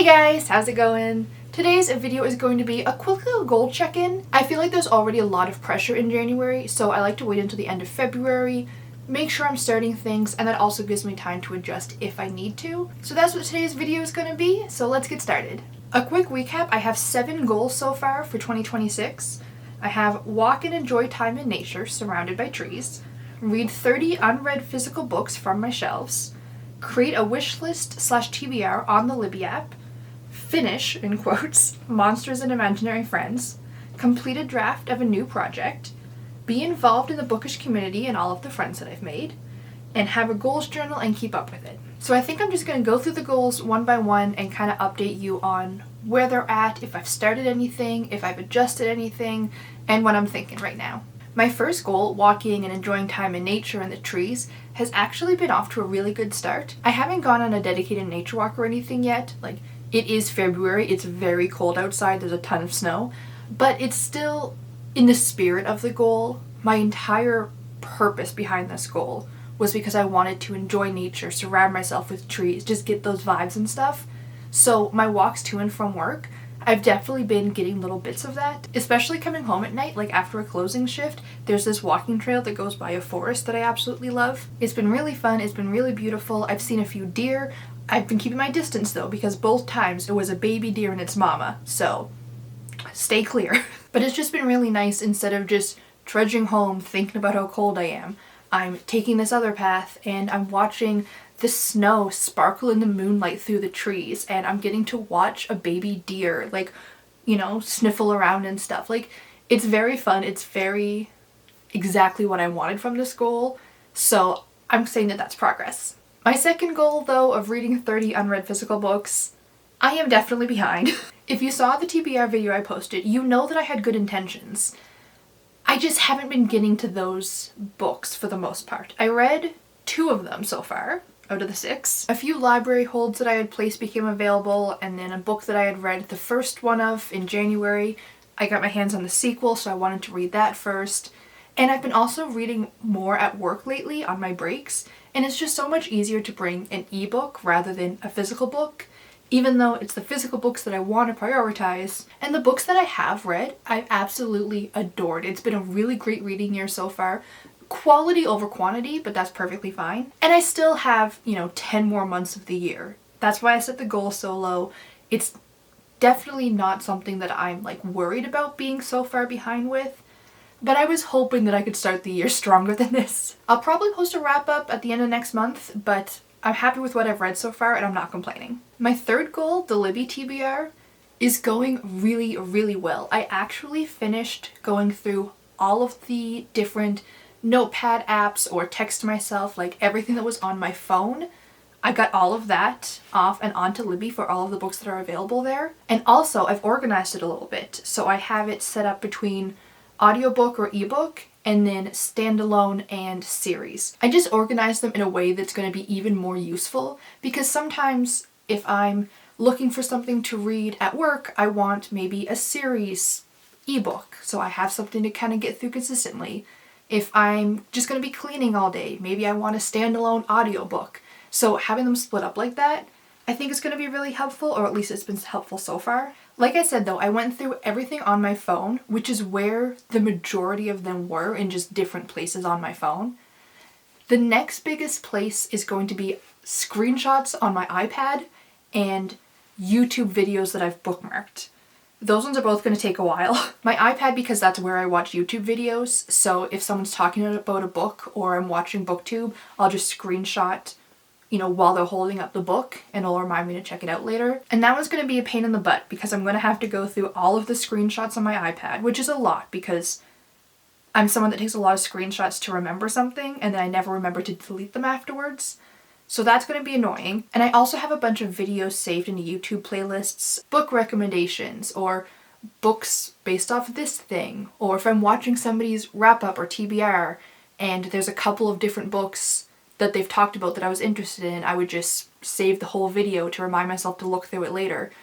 guys, how's it going? Today's video is going to be a quick little goal check-in. I feel like there's already a lot of pressure in January, so I like to wait until the end of February, make sure I'm starting things, and that also gives me time to adjust if I need to. So that's what today's video is going to be, so let's get started. A quick recap, I have 7 goals so far for 2026. I have walk and enjoy time in nature surrounded by trees, read 30 unread physical books from my shelves, create a wish list / TBR on the Libby app, finish, in quotes, Monsters and Imaginary Friends, complete a draft of a new project, be involved in the bookish community and all of the friends that I've made, and have a goals journal and keep up with it. So I think I'm just going to go through the goals one by one and kind of update you on where they're at, if I've started anything, if I've adjusted anything, and what I'm thinking right now. My first goal, walking and enjoying time in nature and the trees, has actually been off to a really good start. I haven't gone on a dedicated nature walk or anything yet. Like, it is February, it's very cold outside, there's a ton of snow, but it's still in the spirit of the goal. My entire purpose behind this goal was because I wanted to enjoy nature, surround myself with trees, just get those vibes and stuff. So my walks to and from work, I've definitely been getting little bits of that, especially coming home at night, like after a closing shift. There's this walking trail that goes by a forest that I absolutely love. It's been really fun, it's been really beautiful. I've seen a few deer. I've been keeping my distance though, because both times it was a baby deer and its mama, so stay clear. But it's just been really nice. Instead of just trudging home thinking about how cold I am, I'm taking this other path and I'm watching the snow sparkle in the moonlight through the trees, and I'm getting to watch a baby deer, like, you know, sniffle around and stuff. Like, it's very fun. It's very exactly what I wanted from this goal, so I'm saying that that's progress. My second goal, though, of reading 30 unread physical books, I am definitely behind. If you saw the TBR video I posted, you know that I had good intentions. I just haven't been getting to those books for the most part. I read 2 of them so far out of the 6. A few library holds that I had placed became available, and then a book that I had read the first one of in January. I got my hands on the sequel, so I wanted to read that first. And I've been also reading more at work lately on my breaks, and it's just so much easier to bring an ebook rather than a physical book, even though it's the physical books that I want to prioritize. And the books that I have read, I've absolutely adored. It's been a really great reading year so far. Quality over quantity, but that's perfectly fine. And I still have, 10 more months of the year. That's why I set the goal so low. It's definitely not something that I'm worried about being so far behind with, but I was hoping that I could start the year stronger than this. I'll probably post a wrap up at the end of next month, but I'm happy with what I've read so far and I'm not complaining. My third goal, the Libby TBR, is going really, really well. I actually finished going through all of the different notepad apps or text to myself, everything that was on my phone. I got all of that off and onto Libby for all of the books that are available there. And also I've organized it a little bit. So I have it set up between audiobook or ebook and then standalone and series. I just organized them in a way that's going to be even more useful, because sometimes if I'm looking for something to read at work, I want maybe a series ebook, so I have something to kind of get through consistently. If I'm just going to be cleaning all day, maybe I want a standalone audiobook. So having them split up like that, I think is going to be really helpful, or at least it's been helpful so far. Like I said though, I went through everything on my phone, which is where the majority of them were, in just different places on my phone. The next biggest place is going to be screenshots on my iPad and YouTube videos that I've bookmarked. Those ones are both going to take a while. My iPad, because that's where I watch YouTube videos, so if someone's talking about a book or I'm watching BookTube, I'll just screenshot, while they're holding up the book, and it'll remind me to check it out later. And that one's going to be a pain in the butt, because I'm going to have to go through all of the screenshots on my iPad, which is a lot, because I'm someone that takes a lot of screenshots to remember something, and then I never remember to delete them afterwards. So that's going to be annoying. And I also have a bunch of videos saved into YouTube playlists, book recommendations, or books based off this thing. Or if I'm watching somebody's wrap up or TBR and there's a couple of different books that they've talked about that I was interested in, I would just save the whole video to remind myself to look through it later.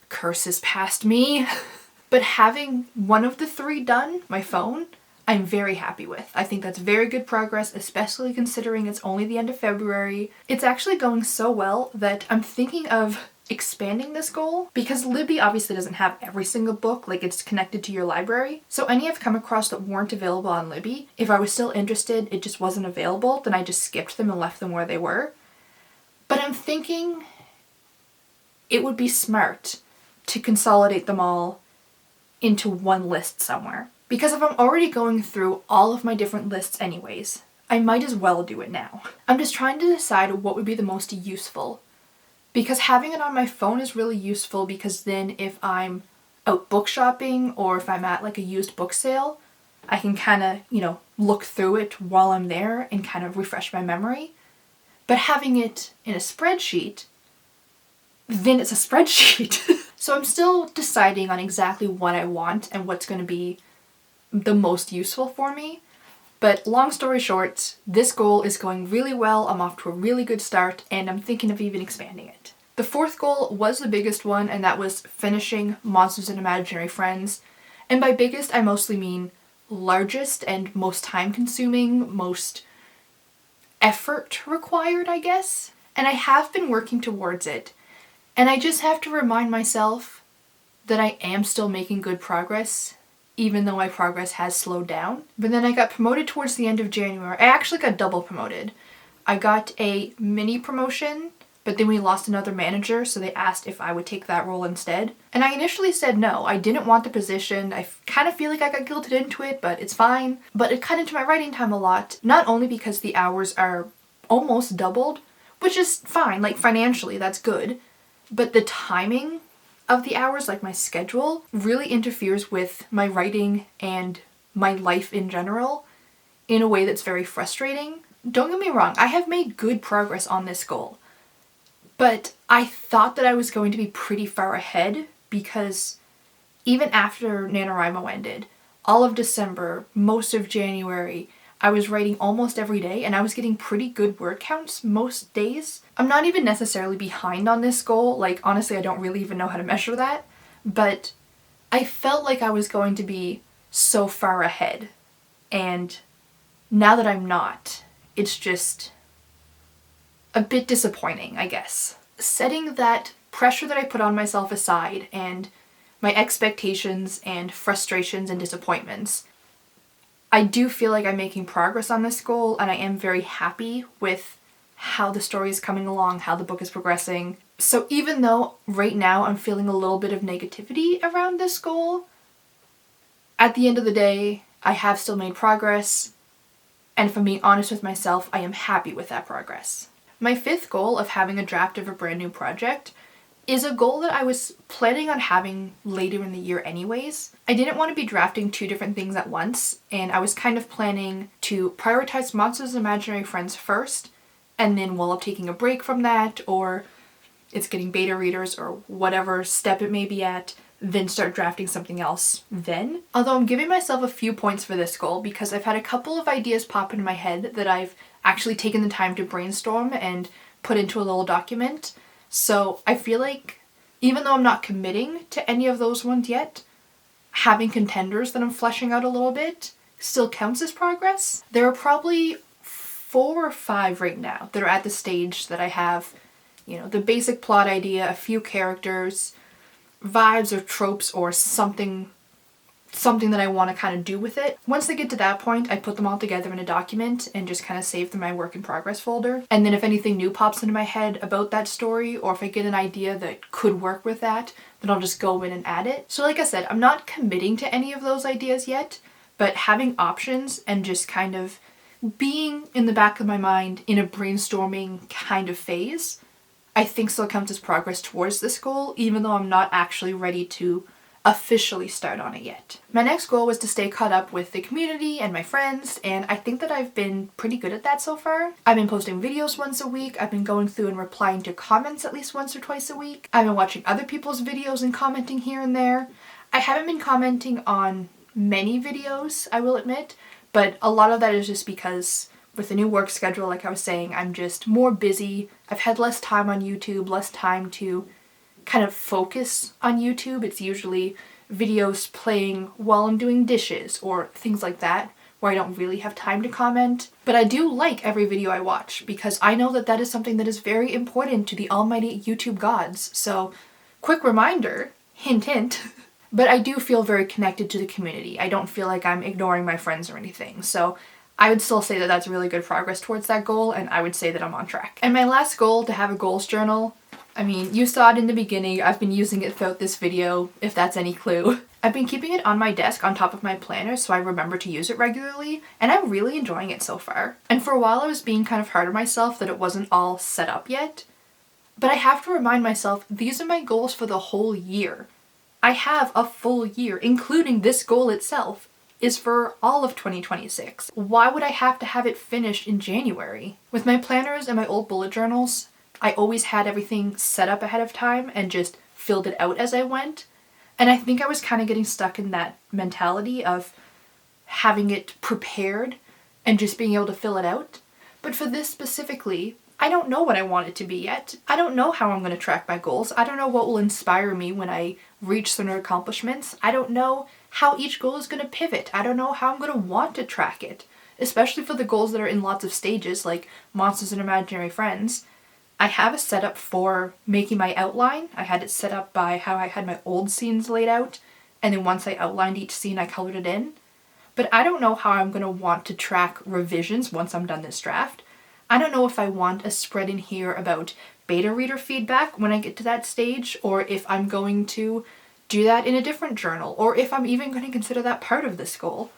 Curses past me. But having one of the 3 done, my phone, I'm very happy with. I think that's very good progress, especially considering it's only the end of February. It's actually going so well that I'm thinking of expanding this goal, because Libby obviously doesn't have every single book, like it's connected to your library. So any I've come across that weren't available on Libby, if I was still interested, it just wasn't available, then I just skipped them and left them where they were. But I'm thinking it would be smart to consolidate them all into one list somewhere. Because if I'm already going through all of my different lists anyways, I might as well do it now. I'm just trying to decide what would be the most useful. Because having it on my phone is really useful, because then if I'm out book shopping or if I'm at like a used book sale, I can kind of, look through it while I'm there and kind of refresh my memory. But having it in a spreadsheet, then it's a spreadsheet. So I'm still deciding on exactly what I want and what's going to be the most useful for me. But long story short, this goal is going really well. I'm off to a really good start, and I'm thinking of even expanding it. The fourth goal was the biggest one, and that was finishing Monsters and Imaginary Friends. And by biggest, I mostly mean largest and most time-consuming, most effort required, I guess. And I have been working towards it. And I just have to remind myself that I am still making good progress, even though my progress has slowed down. But then I got promoted towards the end of January. I actually got double promoted. I got a mini promotion, but then we lost another manager, so they asked if I would take that role instead. And I initially said no. I didn't want the position. I kind of feel like I got guilted into it, but it's fine. But it cut into my writing time a lot, not only because the hours are almost doubled, which is fine, like financially, that's good, but the timing of the hours, like my schedule, really interferes with my writing and my life in general in a way that's very frustrating. Don't get me wrong, I have made good progress on this goal, but I thought that I was going to be pretty far ahead, because even after NaNoWriMo ended, all of December, most of January, I was writing almost every day, and I was getting pretty good word counts most days. I'm not even necessarily behind on this goal, like honestly I don't really even know how to measure that, but I felt like I was going to be so far ahead, and now that I'm not, it's just a bit disappointing, I guess. Setting that pressure that I put on myself aside, and my expectations and frustrations and disappointments, I do feel like I'm making progress on this goal, and I am very happy with how the story is coming along, how the book is progressing. So even though right now I'm feeling a little bit of negativity around this goal, at the end of the day, I have still made progress, and if I'm being honest with myself, I am happy with that progress. My fifth goal of having a draft of a brand new project is a goal that I was planning on having later in the year anyways. I didn't want to be drafting two different things at once, and I was kind of planning to prioritize Monsters and Imaginary Friends first, and then while I'm taking a break from that, or it's getting beta readers, or whatever step it may be at, then start drafting something else then. Although I'm giving myself a few points for this goal, because I've had a couple of ideas pop into my head that I've actually taken the time to brainstorm and put into a little document. So I feel like even though I'm not committing to any of those ones yet, having contenders that I'm fleshing out a little bit still counts as progress. There are probably 4 or 5 right now that are at the stage that I have, the basic plot idea, a few characters, vibes or tropes or something that I want to kind of do with it. Once they get to that point, I put them all together in a document and just kind of save them in my work in progress folder. And then if anything new pops into my head about that story, or if I get an idea that could work with that, then I'll just go in and add it. So like I said, I'm not committing to any of those ideas yet, but having options and just kind of being in the back of my mind in a brainstorming kind of phase, I think still counts as progress towards this goal, even though I'm not actually ready to officially start on it yet. My next goal was to stay caught up with the community and my friends, and I think that I've been pretty good at that so far. I've been posting videos once a week, I've been going through and replying to comments at least once or twice a week, I've been watching other people's videos and commenting here and there. I haven't been commenting on many videos, I will admit, but a lot of that is just because with the new work schedule, like I was saying, I'm just more busy. I've had less time on YouTube, less time to kind of focus on YouTube. It's usually videos playing while I'm doing dishes or things like that, where I don't really have time to comment. But I do like every video I watch because I know that that is something that is very important to the almighty YouTube gods. So, quick reminder, hint hint, but I do feel very connected to the community. I don't feel like I'm ignoring my friends or anything. So I would still say that that's really good progress towards that goal, and I would say that I'm on track. And my last goal, to have a goals journal, I mean, you saw it in the beginning, I've been using it throughout this video, if that's any clue. I've been keeping it on my desk on top of my planner so I remember to use it regularly, and I'm really enjoying it so far. And for a while I was being kind of hard on myself that it wasn't all set up yet, but I have to remind myself these are my goals for the whole year. I have a full year, including this goal itself is for all of 2026. Why would I have to have it finished in January? With my planners and my old bullet journals, I always had everything set up ahead of time and just filled it out as I went. And I think I was kind of getting stuck in that mentality of having it prepared and just being able to fill it out. But for this specifically, I don't know what I want it to be yet. I don't know how I'm going to track my goals. I don't know what will inspire me when I reach certain accomplishments. I don't know how each goal is going to pivot. I don't know how I'm going to want to track it, especially for the goals that are in lots of stages like Monsters and Imaginary Friends. I have a setup for making my outline. I had it set up by how I had my old scenes laid out, and then once I outlined each scene, I colored it in. But I don't know how I'm going to want to track revisions once I'm done this draft. I don't know if I want a spread in here about beta reader feedback when I get to that stage, or if I'm going to do that in a different journal, or if I'm even going to consider that part of this goal.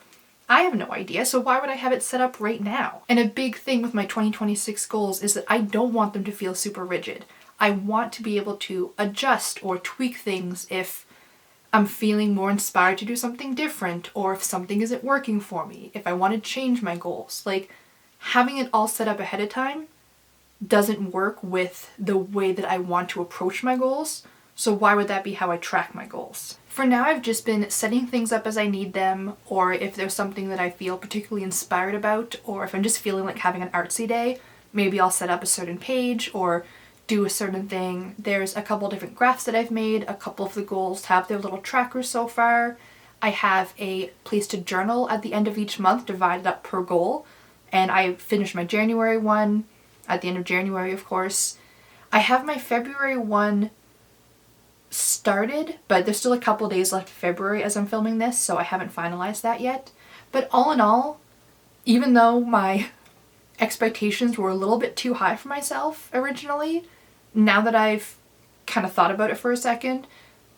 I have no idea, so why would I have it set up right now? And a big thing with my 2026 goals is that I don't want them to feel super rigid. I want to be able to adjust or tweak things if I'm feeling more inspired to do something different, or if something isn't working for me, if I want to change my goals. Like, having it all set up ahead of time doesn't work with the way that I want to approach my goals, so why would that be how I track my goals? For now, I've just been setting things up as I need them, or if there's something that I feel particularly inspired about, or if I'm just feeling like having an artsy day, maybe I'll set up a certain page or do a certain thing. There's a couple different graphs that I've made. A couple of the goals have their little trackers so far. I have a place to journal at the end of each month divided up per goal, and I finished my January one at the end of January, of course. I have my February one started, but there's still a couple days left of February as I'm filming this, so I haven't finalized that yet. But all in all, even though my expectations were a little bit too high for myself originally, now that I've kind of thought about it for a second,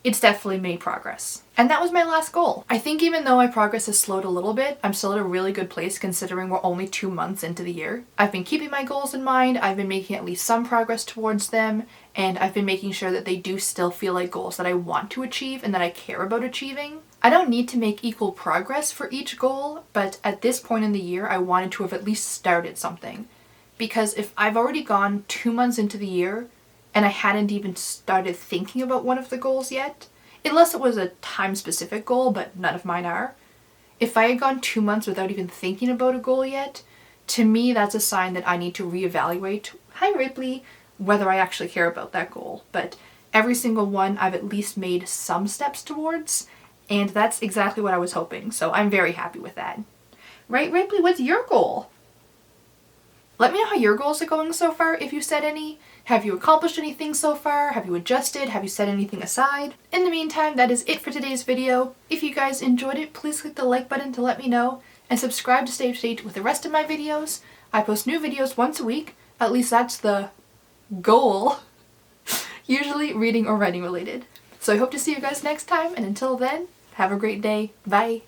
it's definitely made progress. And that was my last goal. I think even though my progress has slowed a little bit, I'm still at a really good place considering we're only 2 months into the year. I've been keeping my goals in mind, I've been making at least some progress towards them, and I've been making sure that they do still feel like goals that I want to achieve and that I care about achieving. I don't need to make equal progress for each goal, but at this point in the year, I wanted to have at least started something. Because if I've already gone 2 months into the year, and I hadn't even started thinking about one of the goals yet, unless it was a time-specific goal, but none of mine are. If I had gone 2 months without even thinking about a goal yet, to me that's a sign that I need to reevaluate, hi Ripley, whether I actually care about that goal. But every single one I've at least made some steps towards, and that's exactly what I was hoping, so I'm very happy with that. Right, Ripley, what's your goal? Let me know how your goals are going so far, if you set any. Have you accomplished anything so far? Have you adjusted? Have you set anything aside? In the meantime, that is it for today's video. If you guys enjoyed it, please click the like button to let me know, and subscribe to stay up to date with the rest of my videos. I post new videos once a week, at least that's the goal, usually reading or writing related. So I hope to see you guys next time, and until then, have a great day. Bye!